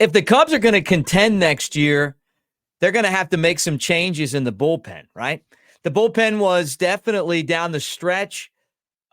if the Cubs are going to contend next year, they're going to have to make some changes in the bullpen, right? The bullpen was definitely down the stretch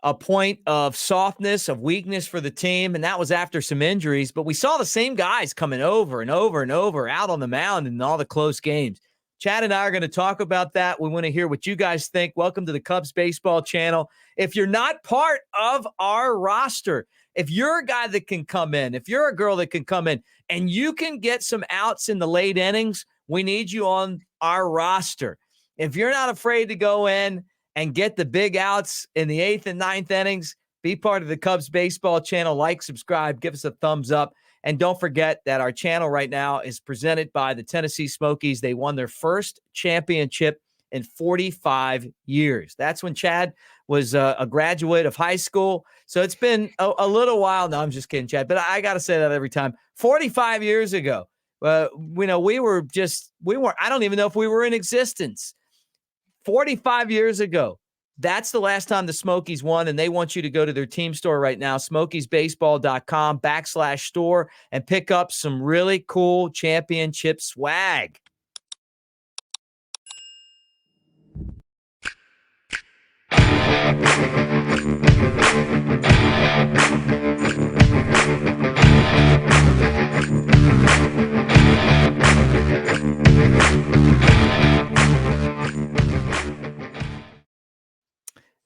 a point of softness, of weakness for the team, and that was after some injuries. But we saw the same guys coming over and over and over out on the mound in all the close games. Chad and I are going to talk about that. We want to hear what you guys think. Welcome to the Cubs Baseball Channel. If you're not part of our roster, if you're a guy that can come in, if you're a girl that can come in and you can get some outs in the late innings, we need you on our roster. If you're not afraid to go in and get the big outs in the 8th and 9th innings, be part of the Cubs Baseball Channel. Like, subscribe, give us a thumbs up. And don't forget that our channel right now is presented by the Tennessee Smokies. They won their first championship in 45 years. That's when Chad was a graduate of high school. So it's been a little while. No, I'm just kidding, Chad. But I got to say that every time. 45 years ago, I don't even know if we were in existence. 45 years ago. That's the last time the Smokies won, and they want you to go to their team store right now, smokiesbaseball.com/store, and pick up some really cool championship swag.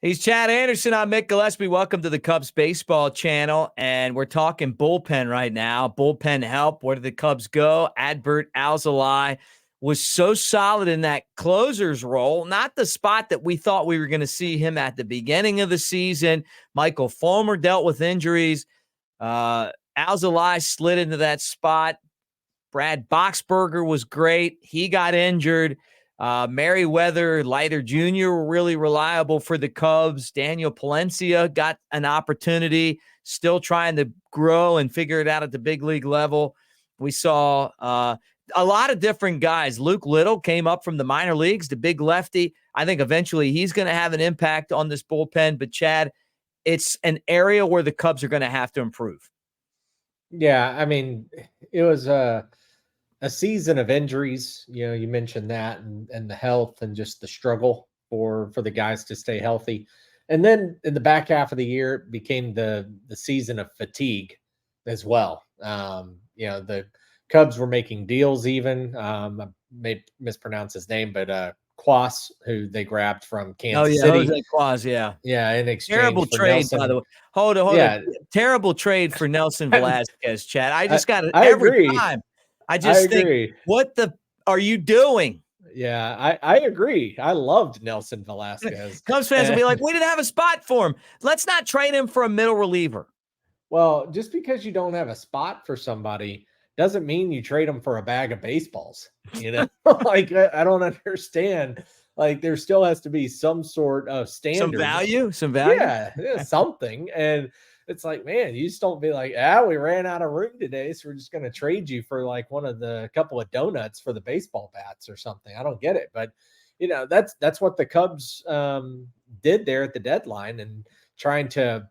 He's Chad Anderson. I'm Mick Gillispie. Welcome to the Cubs Baseball Channel, and we're talking bullpen right now. Bullpen help. Where did the Cubs go? Adbert Alzolay was so solid in that closer's role, not the spot that we thought we were going to see him at the beginning of the season. Michael Fulmer dealt with injuries. Alzolay slid into that spot. Brad Boxberger was great. He got injured. Merriweather, Leiter Jr. were really reliable for the Cubs. Daniel Palencia got an opportunity, still trying to grow and figure it out at the big league level. We saw a lot of different guys. Luke Little came up from the minor leagues, the big lefty. I think eventually he's going to have an impact on this bullpen. But, Chad, it's an area where the Cubs are going to have to improve. Yeah, I mean, it was a season of injuries. You know, you mentioned that and the health and just the struggle for the guys to stay healthy. And then in the back half of the year, it became the season of fatigue as well. You know, the Cubs were making deals even. I may mispronounce his name, but Quas, who they grabbed from Kansas City. Jose Quas, yeah. Yeah, in exchange terrible for trade, Nelson. by the way. Hold on. Terrible trade for Nelson Velasquez, Chad. I just got it every agree. time. I think, what the are you doing? Yeah, I agree. I loved Nelson Velasquez. Cubs fans will be like, we didn't have a spot for him. Let's not trade him for a middle reliever. Well, just because you don't have a spot for somebody doesn't mean you trade them for a bag of baseballs. You know, like I don't understand. Like there still has to be some sort of standard, some value. Yeah, something. And it's like, man, you just don't be like, we ran out of room today, so we're just going to trade you for like one of the couple of donuts for the baseball bats or something. I don't get it, but you know, that's what the Cubs did there at the deadline and trying to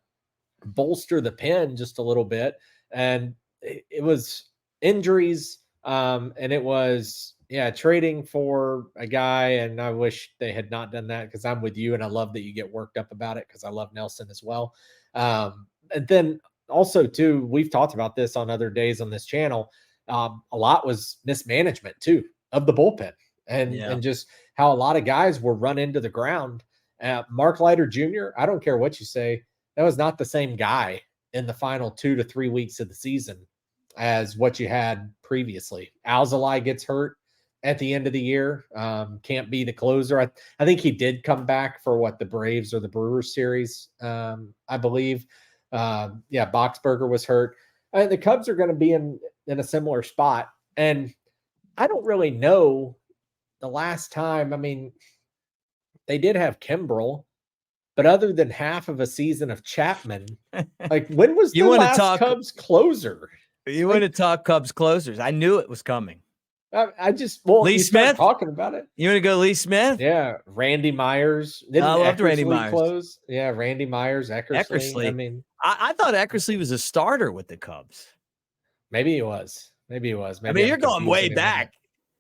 bolster the pen just a little bit. And it was injuries, and it was trading for a guy. And I wish they had not done that because I'm with you, and I love that you get worked up about it because I love Nelson as well. And then also too, we've talked about this on other days on this channel. A lot was mismanagement too of the bullpen and just how a lot of guys were run into the ground. Mark Leiter Jr., I don't care what you say, that was not the same guy in the final 2 to 3 weeks of the season as what you had previously. Alzolay gets hurt at the end of the year. Can't be the closer. I think he did come back for the Braves or the Brewers series, I believe. Boxberger was hurt. The Cubs are going to be in a similar spot. And I don't really know the last time. I mean, they did have Kimbrel, but other than half of a season of Chapman, like when was the last Cubs closer? You want to talk Cubs closers? I knew it was coming. Lee Smith talking about it. You want to go Lee Smith? Yeah, Randy Myers. I loved Randy Myers. Close? Yeah, Randy Myers, Eckersley. I mean, I thought Eckersley was a starter with the Cubs. Maybe he was. Maybe he was. I Maybe mean, I'm you're going confusing way him with that. back.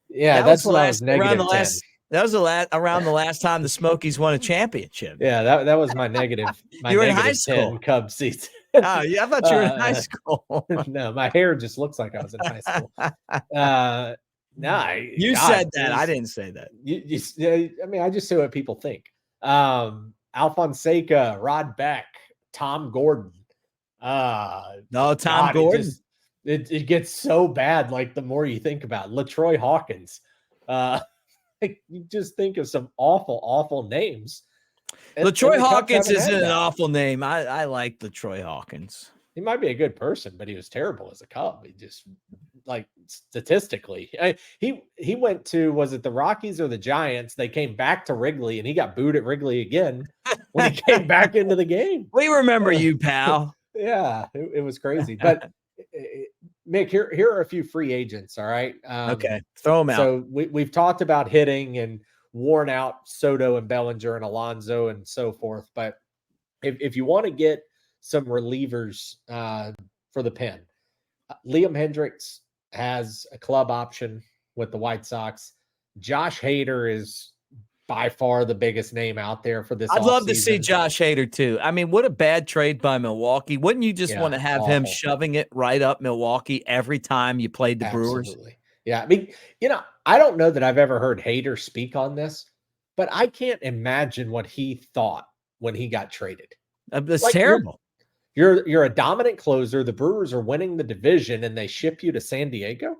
Yeah, That was that's the when I was last around the -10. last. That was around the last time the Smokies won a championship. Yeah, that was my negative You were in high -10 school. Cubs season. Oh, yeah, I thought you were in high school. No, my hair just looks like I was in high school. Uh, no, You God, said that. I didn't say that. yeah, I mean, I just say what people think. Alfonseca, Rod Beck, Tom Gordon. No, Tom God, Gordon. it gets so bad. Like the more you think about it. LaTroy Hawkins. Like, you just think of some awful, awful names. And LaTroy the Cubs Hawkins haven't isn't had an that. awful name. I like LaTroy Hawkins. He might be a good person, but he was terrible as a Cub. He just like statistically, he went to, was it the Rockies or the Giants? They came back to Wrigley, and he got booed at Wrigley again when he came back into the game. We remember you, pal. Yeah, it was crazy. But Mick, here are a few free agents. All right. Okay, throw them out. So we've talked about hitting and worn out Soto and Bellinger and Alonso and so forth. But if you want to get some relievers for the pen, Liam Hendricks has a club option with the White Sox. Josh Hader is by far the biggest name out there for this. I'd love to see offseason. Josh Hader too. I mean, what a bad trade by Milwaukee. Wouldn't you just want to have him awful. shoving it right up Milwaukee every time you played the Brewers? Absolutely. Yeah. I mean, I don't know that I've ever heard Hader speak on this, but I can't imagine what he thought when he got traded. That's Like, terrible. You're a dominant closer. The Brewers are winning the division, and they ship you to San Diego.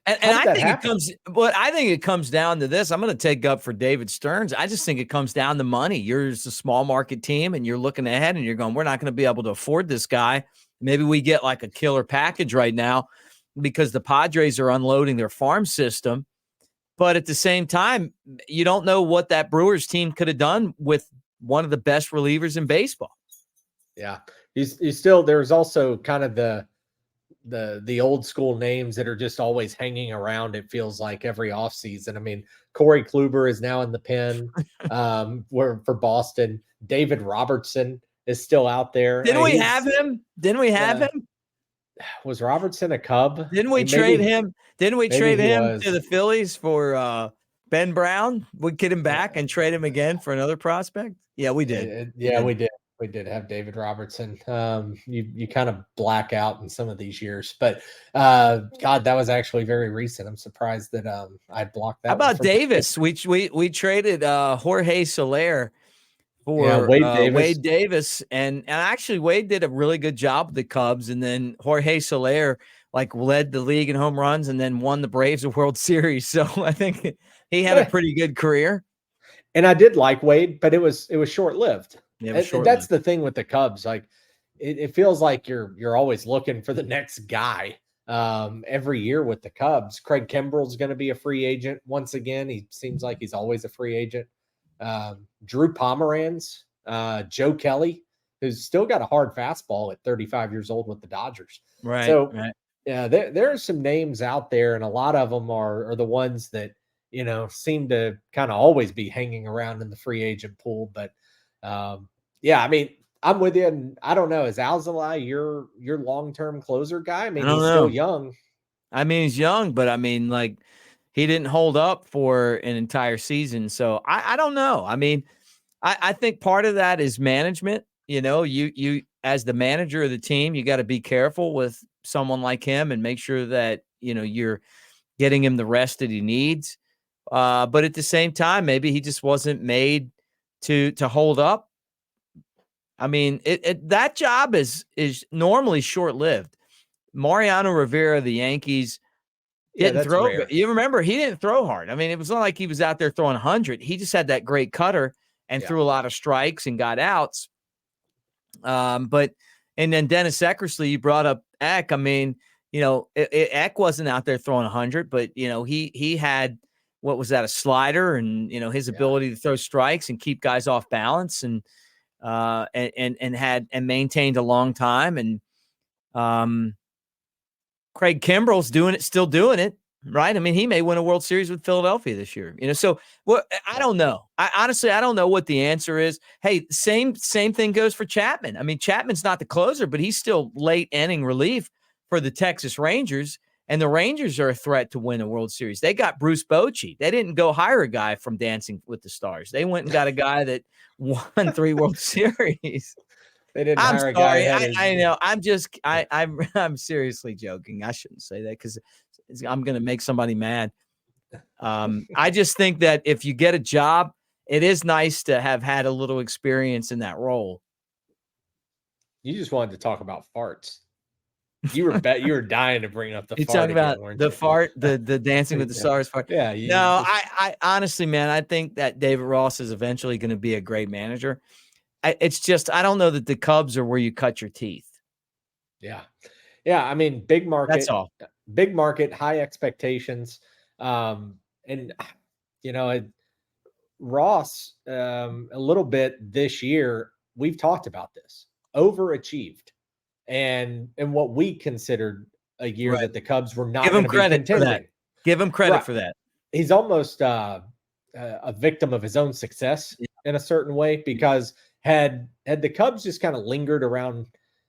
And I think it comes down to this. I'm going to take up for David Stearns. I just think it comes down to money. You're just a small market team, and you're looking ahead, and you're going, we're not going to be able to afford this guy. Maybe we get like a killer package right now because the Padres are unloading their farm system. But at the same time, you don't know what that Brewers team could have done with one of the best relievers in baseball. Yeah, he's still, there's also kind of the old school names that are just always hanging around. It feels like every offseason. I mean, Corey Kluber is now in the pen for Boston. David Robertson is still out there. Didn't we have him? Was Robertson a Cub? Didn't we trade him? Didn't we trade him to the Phillies for Ben Brown? We'd get him back and trade him again for another prospect. Yeah, we did. We did. We did have David Robertson. You kind of black out in some of these years, but God, that was actually very recent. I'm surprised that I blocked that. How about Davis? We traded Jorge Soler for Wade Davis, and actually Wade did a really good job with the Cubs, and then Jorge Soler like led the league in home runs and then won the Braves a World Series. So I think he had a pretty good career. And I did like Wade, but it was short-lived. Yeah, that's the thing with the Cubs. Like it feels like you're always looking for the next guy every year with the Cubs. Craig Kimbrell's going to be a free agent once again. He seems like he's always a free agent. Drew Pomeranz, Joe Kelly, who's still got a hard fastball at 35 years old with the Dodgers. Right. So yeah, there are some names out there, and a lot of them are the ones that seem to kind of always be hanging around in the free agent pool. But yeah, I mean, I'm with you. And I don't know, is Alzolay your long-term closer guy? I mean, he's still young. I mean, he's young, but I mean, like, he didn't hold up for an entire season. So I don't know. I mean, I think part of that is management. You as the manager of the team, you got to be careful with someone like him and make sure that, you're getting him the rest that he needs. But at the same time, maybe he just wasn't made to hold up. I mean, that job is normally short-lived. Mariano Rivera, the Yankees, didn't throw. Rare. You remember, he didn't throw hard. I mean, it was not like he was out there throwing 100. He just had that great cutter and threw a lot of strikes and got outs. And then Dennis Eckersley, you brought up Eck. I mean, Eck wasn't out there throwing 100, but he had, what was that, a slider, and his ability to throw strikes and keep guys off balance, and maintained a long time. And Craig Kimbrell's still doing it, right? I mean, he may win a World Series with Philadelphia this year. So I don't know. I don't know what the answer is. Hey, same thing goes for Chapman. I mean, Chapman's not the closer, but he's still late inning relief for the Texas Rangers. And the Rangers are a threat to win a World Series. They got Bruce Bochy. They didn't go hire a guy from Dancing with the Stars. They went and got a guy that won 3 World Series. They didn't I'm hire a guy sorry. that had I know. I'm seriously joking. I shouldn't say that because I'm going to make somebody mad. I just think that if you get a job, it is nice to have had a little experience in that role. You just wanted to talk about farts. You were dying to bring up the You fart talking again, about weren't the you? fart, the Dancing with the Stars fart? Yeah. No, I honestly, man, I think that David Ross is eventually going to be a great manager. It's just I don't know that the Cubs are where you cut your teeth. Yeah. Yeah. I mean, big That's market, high expectations. And Ross, a little bit this year, we've talked about this, overachieved, and what we considered a year right. that the Cubs were not Give him going to be credit for that. contending. Give him credit Right. for that. He's almost a victim of his own success in a certain way, because had the Cubs just kind of lingered around,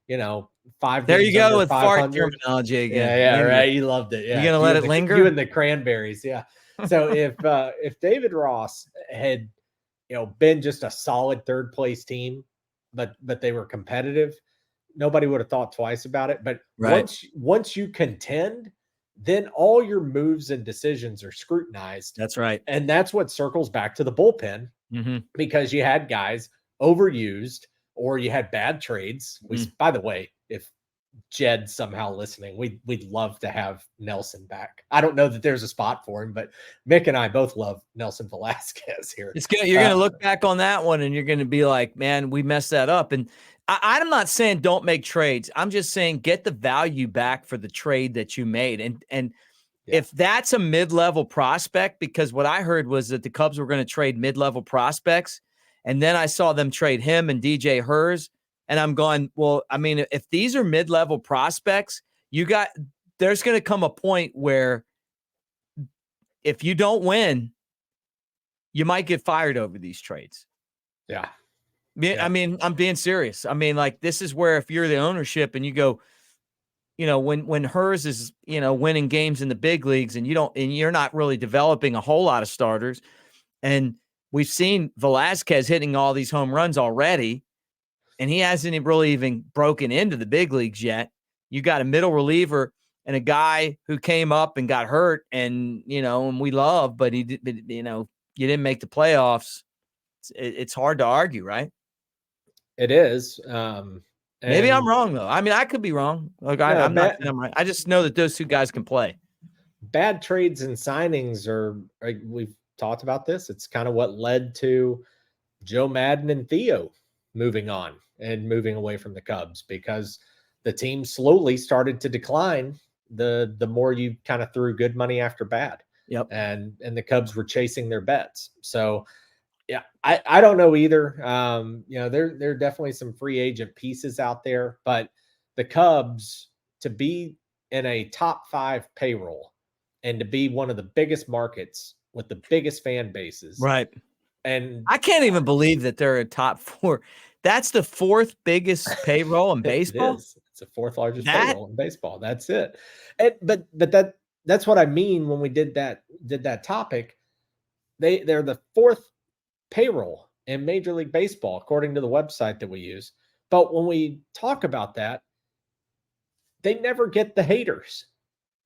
5 There games you go under with fart 500. terminology again. Yeah, Linger. right. You loved it. Yeah, You gonna let it linger? You and the Cranberries. Yeah. So if David Ross had been just a solid third place team, but they were competitive, nobody would have thought twice about it. But Right. once you contend, then all your moves and decisions are scrutinized. That's right. And that's what circles back to the bullpen, because you had guys overused or you had bad trades. By the way, if Jed's somehow listening, we'd love to have Nelson back. I don't know that there's a spot for him, but Mick and I both love Nelson Velasquez here. It's good. You're going to look back on that one and you're going to be like, man, we messed that up. And I'm not saying don't make trades. I'm just saying get the value back for the trade that you made. And if that's a mid-level prospect, because what I heard was that the Cubs were going to trade mid-level prospects, and then I saw them trade him and DJ Hers, and I'm going, well, I mean, if these are mid-level prospects, there's going to come a point where if you don't win, you might get fired over these trades. Yeah. I mean, I'm being serious. I mean, like, this is where if you're the ownership and you go, when Hers is, winning games in the big leagues and you're not really developing a whole lot of starters. And we've seen Velasquez hitting all these home runs already, and he hasn't really even broken into the big leagues yet. You got a middle reliever and a guy who came up and got hurt and we love, but you didn't make the playoffs. It's hard to argue, right? It is. Maybe I'm wrong though. I mean, I could be wrong. Like I'm not saying I'm right. I just know that those two guys can play. Bad trades and signings we've talked about this. It's kind of what led to Joe Madden and Theo moving on and moving away from the Cubs, because the team slowly started to decline the more you kind of threw good money after bad. Yep. And the Cubs were chasing their bets. So yeah, I don't know either. There are definitely some free agent pieces out there, but the Cubs, to be in a top 5 payroll and to be one of the biggest markets with the biggest fan bases. Right. And I can't even believe that they're a top 4. That's the 4th biggest payroll in baseball. It is. It's the 4th largest payroll in baseball. That's it. But that's what I mean when we did that topic. They're the 4th payroll in Major League Baseball, according to the website that we use. But when we talk about that, they never get the haters.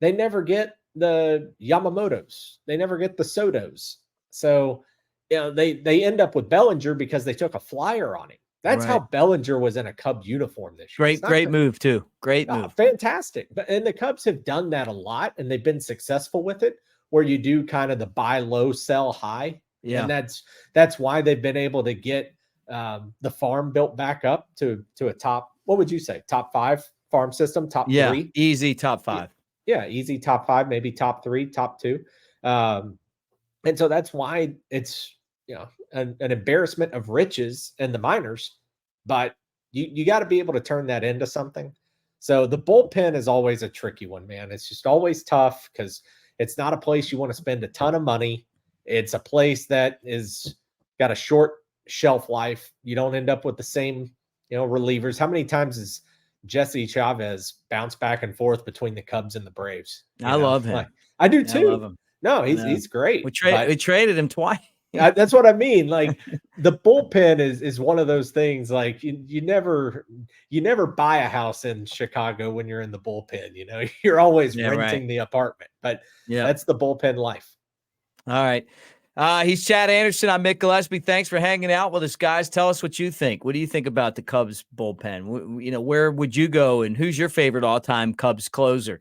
They never get the Yamamotos. They never get the Sotos. So, they end up with Bellinger because they took a flyer on him. That's how Bellinger was in a Cub uniform this year. Great move too. Great move. Fantastic. And the Cubs have done that a lot, and they've been successful with it, where you do kind of the buy low, sell high. Yeah. And that's why they've been able to get the farm built back up to a top, what would you say, top 5 farm system, top 3? Easy top 5. Yeah, easy top 5, maybe top 3, top 2. And so that's why it's an embarrassment of riches in the minors, but you got to be able to turn that into something. So the bullpen is always a tricky one, man. It's just always tough because it's not a place you want to spend a ton of money. It's a place that is got a short shelf life. You don't end up with the same, relievers. How many times has Jesse Chavez bounce back and forth between the Cubs and the Braves. I love him. Like, I do I love too. him. No, I know. he's great. We traded him twice. That's what I mean. Like the bullpen is one of those things. Like you never buy a house in Chicago when you're in the bullpen. You know, you're always renting the apartment. But that's the bullpen life. All right. He's Chad Anderson. I'm Mick Gillispie. Thanks for hanging out with us, guys. Tell us what you think. What do you think about the Cubs bullpen? You know, where would you go, and who's your favorite all-time Cubs closer?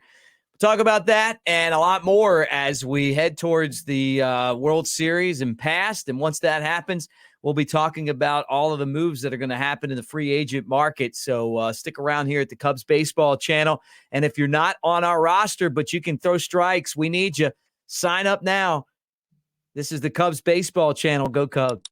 We'll talk about that and a lot more as we head towards the World Series and past. And once that happens, we'll be talking about all of the moves that are going to happen in the free agent market. So stick around here at the Cubs Baseball channel. And if you're not on our roster, but you can throw strikes, we need you. Sign up now. This is the Cubs Baseball channel. Go Cubs.